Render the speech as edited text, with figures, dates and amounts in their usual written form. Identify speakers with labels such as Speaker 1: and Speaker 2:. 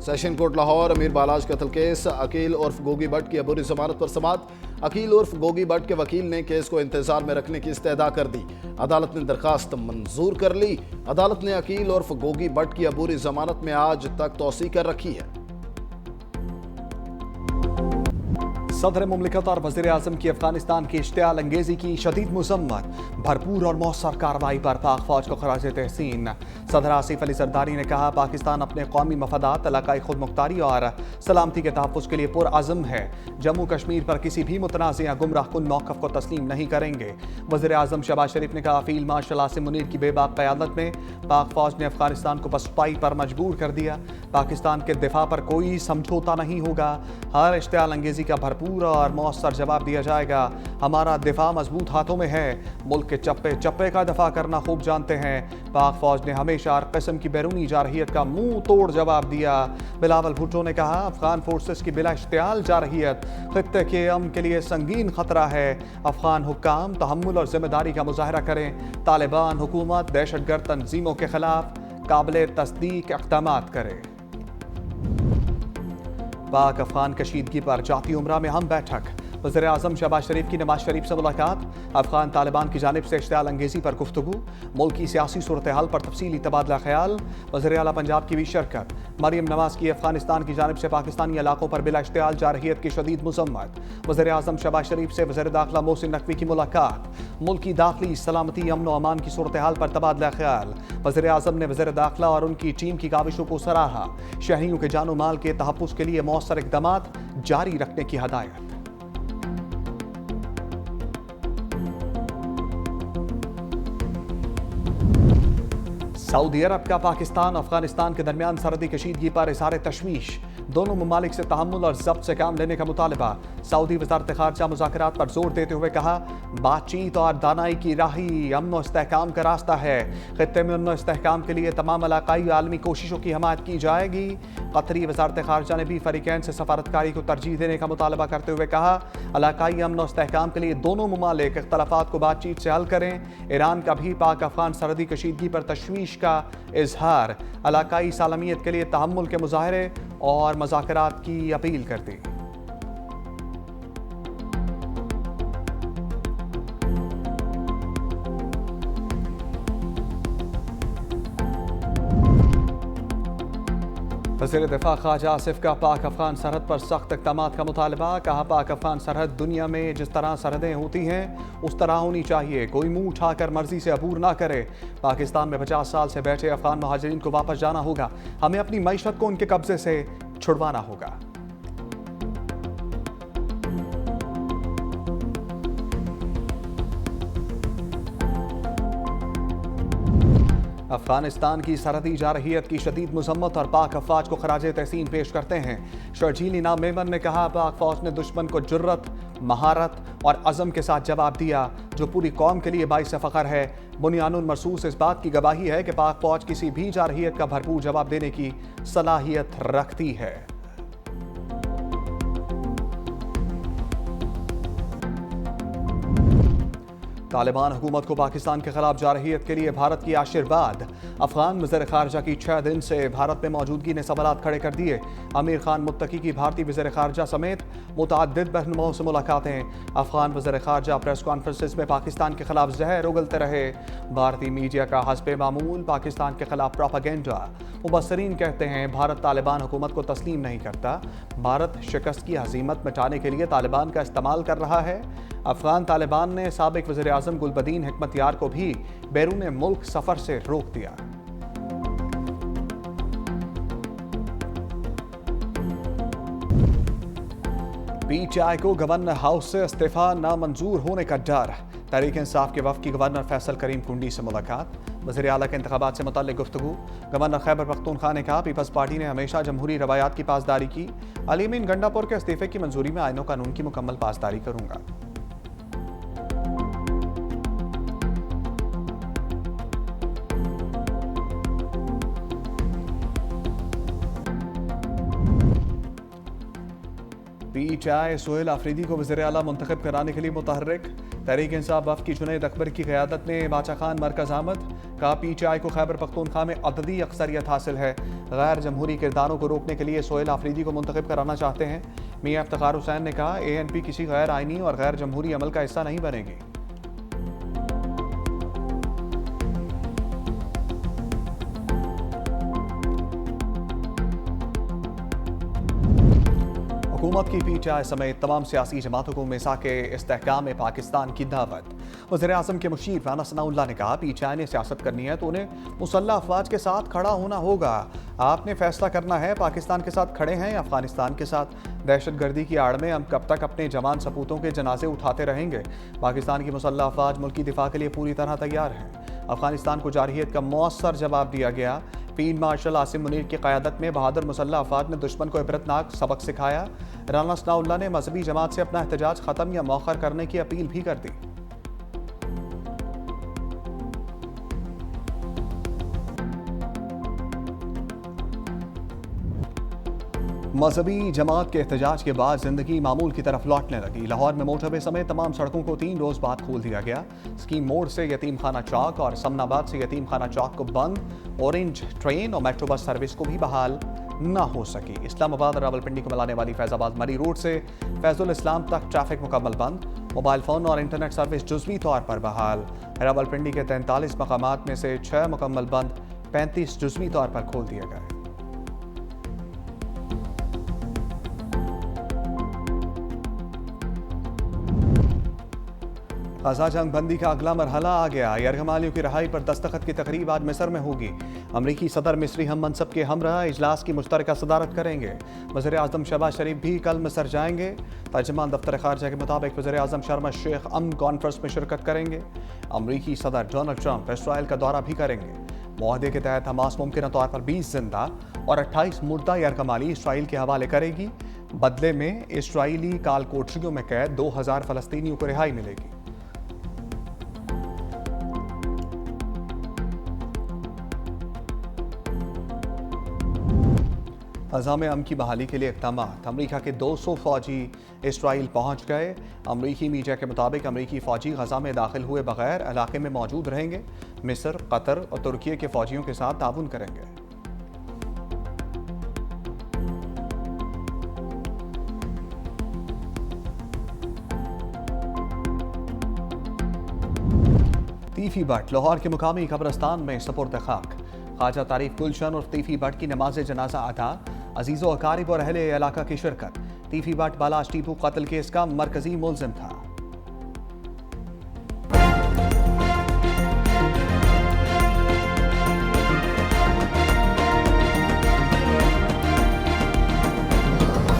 Speaker 1: Session court Lahore امیر بالاج قتل case Aqeel عرف Gogi but کی عبوری ضمانت پر سماعت۔ عقیل عرف گوگی بٹ کے وکیل نے کیس کو انتظار میں رکھنے کی استدعا کر دی۔ عدالت نے درخواست منظور کر لی۔ عدالت نے عقیل عرف گوگی بٹ کی عبوری ضمانت میں آج تک توسیع کر رکھی ہے۔
Speaker 2: صدر مملکت اور وزیر اعظم کی افغانستان کی اشتعال انگیزی کی شدید مذمت، بھرپور اور مؤثر کارروائی پر پاک فوج کو خراج تحسین۔ صدر آصف علی زرداری نے کہا پاکستان اپنے قومی مفادات، علاقائی خود مختاری اور سلامتی کے تحفظ کے لیے پرعزم ہے۔ جموں کشمیر پر کسی بھی متنازع یا گمراہ کن موقف کو تسلیم نہیں کریں گے۔ وزیر اعظم شہباز شریف نے کہا فیلڈ مارشل عاصم منیر کی بے باک قیادت میں پاک فوج نے افغانستان کو پسپائی پر مجبور کر دیا۔ پاکستان کے دفاع پر کوئی سمجھوتا نہیں ہوگا، ہر اشتعال انگیزی کا بھرپور اور مؤثر جواب دیا جائے گا۔ ہمارا دفاع مضبوط ہاتھوں میں ہے، ملک کے چپے چپے کا دفاع کرنا خوب جانتے ہیں۔ پاک فوج نے ہمیشہ ہر قسم کی بیرونی جارحیت کا منہ توڑ جواب دیا۔ بلاول بھٹو نے کہا افغان فورسز کی بلا اشتعال جارحیت خطے کے امن کے لیے سنگین خطرہ ہے۔ افغان حکام تحمل اور ذمہ داری کا مظاہرہ کریں۔ طالبان حکومت دہشت گرد تنظیموں کے خلاف قابل تصدیق اقدامات کرے۔ پاک افغان کشیدگی پر جاتی عمرہ میں ہم بیٹھک، وزیر اعظم شہباز شریف کی نواز شریف سے ملاقات، افغان طالبان کی جانب سے اشتعال انگیزی پر گفتگو، ملکی سیاسی صورتحال پر تفصیلی تبادلہ خیال، وزیر اعلیٰ پنجاب کی بھی شرکت۔ مریم نواز کی افغانستان کی جانب سے پاکستانی علاقوں پر بلا اشتعال جارحیت کی شدید مذمت، وزیر اعظم شہباز شریف سے وزیر داخلہ محسن نقوی کی ملاقات، ملکی داخلی سلامتی امن و امان کی صورتحال پر تبادلہ خیال، وزیر اعظم نے وزیر داخلہ اور ان کی ٹیم کی کاوشوں کو سراہا، شہریوں کے جان و مال کے تحفظ کے لیے مؤثر اقدامات جاری رکھنے کی ہدایت۔ سعودی عرب کا پاکستان افغانستان کے درمیان سرحدی کشیدگی پر اظہار تشویش، دونوں ممالک سے تحمل اور ضبط سے کام لینے کا مطالبہ۔ سعودی وزارت خارجہ مذاکرات پر زور دیتے ہوئے کہا بات چیت اور دانائی کی راہ ہی امن و استحکام کا راستہ ہے۔ خطے میں امن و استحکام کے لیے تمام علاقائی و عالمی کوششوں کی حمایت کی جائے گی۔ قطری وزارت خارجہ نے بھی فریقین سے سفارتکاری کو ترجیح دینے کا مطالبہ کرتے ہوئے کہا علاقائی امن و استحکام کے لیے دونوں ممالک اختلافات کو بات چیت سے حل کریں۔ ایران کا بھی پاک افغان سرحدی کشیدگی پر تشویش کا اظہار، علاقائی سالمیت کے لیے تحمل کے مظاہرے اور مذاکرات کی اپیل کر دی۔ وزیر دفاع خواجہ آصف کا پاک افغان سرحد پر سخت اقدامات کا مطالبہ، کہا پاک افغان سرحد دنیا میں جس طرح سرحدیں ہوتی ہیں اس طرح ہونی چاہیے، کوئی منہ اٹھا کر مرضی سے عبور نہ کرے۔ پاکستان میں 50 سال سے بیٹھے افغان مہاجرین کو واپس جانا ہوگا، ہمیں اپنی معیشت کو ان کے قبضے سے چھڑوانا ہوگا۔ افغانستان کی سرحدی جارحیت کی شدید مذمت اور پاک افواج کو خراج تحسین پیش کرتے ہیں۔ شرجیل انعام میمن نے کہا پاک فوج نے دشمن کو جرت، مہارت اور عزم کے ساتھ جواب دیا جو پوری قوم کے لیے باعث فخر ہے۔ بنیان المرصوص اس بات کی گواہی ہے کہ پاک فوج کسی بھی جارحیت کا بھرپور جواب دینے کی صلاحیت رکھتی ہے۔ طالبان حکومت کو پاکستان کے خلاف جارحیت کے لیے بھارت کی آشرواد، افغان وزیر خارجہ کی 6 دن سے بھارت میں موجودگی نے سوالات کھڑے کر دیے۔ امیر خان متقی کی بھارتی وزیر خارجہ سمیت متعدد رہنماؤں سے ملاقاتیں، افغان وزیر خارجہ پریس کانفرنسز میں پاکستان کے خلاف زہر اگلتے رہے۔ بھارتی میڈیا کا حسب معمول پاکستان کے خلاف پروپیگنڈا، مبصرین کہتے ہیں بھارت طالبان حکومت کو تسلیم نہیں کرتا، بھارت شکست کی ہزیمت مٹانے کے لیے طالبان کا استعمال کر رہا ہے۔ افغان طالبان نے سابق وزیر اعظم گلبدین حکمتیار کو بھی بیرون ملک سفر سے روک دیا۔ پی ٹی آئی کو گورنر ہاؤس سے استعفیٰ نامنظور ہونے کا ڈر، تحریک انصاف کے وفد کی گورنر فیصل کریم کنڈی سے ملاقات، وزیر اعلیٰ کے انتخابات سے متعلق گفتگو، گورنر خیبر پختونخوا نے کہا پیپلز پارٹی نے ہمیشہ جمہوری روایات کی پاسداری کی، علی امین گنڈا پور کے استعفے کی منظوری میں آئین و قانون کی مکمل پاسداری کروں گا۔ P T I Sohail Afridi کو وزیر اعلیٰ منتخب کرانے کے لیے متحرک، تحریک انصاف وفد کی جنید اکبر کی قیادت میں باچا خان مرکز آمد، کہا PTI کو خیبر پختونخوا میں عددی اکثریت حاصل ہے. غیر جمہوری کرداروں کو روکنے کے لیے سہیل آفریدی کو منتخب کرانا چاہتے ہیں. میاں افتخار حسین نے کہا ANP کسی غیر آئینی اور غیر جمہوری عمل کا حصہ نہیں بنے گی. حکومت کی PTI سمیت تمام سیاسی جماعتوں کو میثاق استحکام پاکستان کی دعوت. وزیر اعظم کے مشیر رانا ثناء اللہ نے کہا PTI نے سیاست کرنی ہے تو انہیں مسلح افواج کے ساتھ کھڑا ہونا ہوگا. آپ نے فیصلہ کرنا ہے پاکستان کے ساتھ کھڑے ہیں یا افغانستان کے ساتھ. دہشت گردی کی آڑ میں ہم کب تک اپنے جوان سپوتوں کے جنازے اٹھاتے رہیں گے. پاکستان کی مسلح افواج ملکی دفاع کے لیے پوری طرح تیار ہے. افغانستان کو جارحیت کا مؤثر جواب دیا گیا. فیلڈ مارشل عاصم منیر کی قیادت میں بہادر مسلح افواج نے دشمن کو عبرتناک سبق سکھایا. رانا ثناء اللہ نے مذہبی جماعت سے اپنا احتجاج ختم یا مؤخر کرنے کی اپیل بھی کر دی. مذہبی جماعت کے احتجاج کے بعد زندگی معمول کی طرف لوٹنے لگی. لاہور میں موٹر وے سمیت تمام سڑکوں کو 3 روز بعد کھول دیا گیا. اسکیم موڑ سے یتیم خانہ چوک اور سمن آباد سے یتیم خانہ چوک کو بند. اورنج ٹرین اور میٹرو بس سروس کو بھی بحال نہ ہو سکی. اسلام آباد اور راولپنڈی کو ملانے والی فیض آباد مری روڈ سے فیض الاسلام تک ٹریفک مکمل بند. موبائل فون اور انٹرنیٹ سروس جزوی طور پر بحال. راولپنڈی کے 43 مقامات میں سے 6 مکمل بند، 35 جزوی طور پر کھول دیے گئے. غزہ جنگ بندی کا اگلا مرحلہ آ گیا. یرغمالیوں کی رہائی پر دستخط کی تقریب آج مصر میں ہوگی. امریکی صدر مصری ہم منصب کے ہمراہ اجلاس کی مشترکہ صدارت کریں گے. وزیر اعظم شہباز شریف بھی کل مصر جائیں گے. ترجمان دفتر خارجہ کے مطابق وزیر اعظم شرم الشیخ امن کانفرنس میں شرکت کریں گے. امریکی صدر ڈونلڈ ٹرمپ اسرائیل کا دورہ بھی کریں گے. معاہدے کے تحت حماس ممکنہ طور پر 20 زندہ اور 28 مردہ یرغمالی اسرائیل کے حوالے کرے گی. بدلے میں اسرائیلی کال کوٹریوں میں قید 2000 فلسطینیوں کو رہائی ملے گی. غزہ میں امن کی بحالی کے لیے اقدامات. امریکہ کے 200 فوجی اسرائیل پہنچ گئے. امریکی میڈیا کے مطابق امریکی فوجی غزہ میں داخل ہوئے بغیر علاقے میں موجود رہیں گے. مصر، قطر اور ترکیے کے فوجیوں کے ساتھ تعاون کریں گے. تیفی بٹ لاہور کے مقامی قبرستان میں سپرد خاک. خواجہ تعریف گلشن اور تیفی بٹ کی نماز جنازہ ادا. عزیز و اقارب اور اہل علاقہ کی شرکت. تیفی بٹ بالاش ٹیپو قتل کیس کا مرکزی ملزم تھا.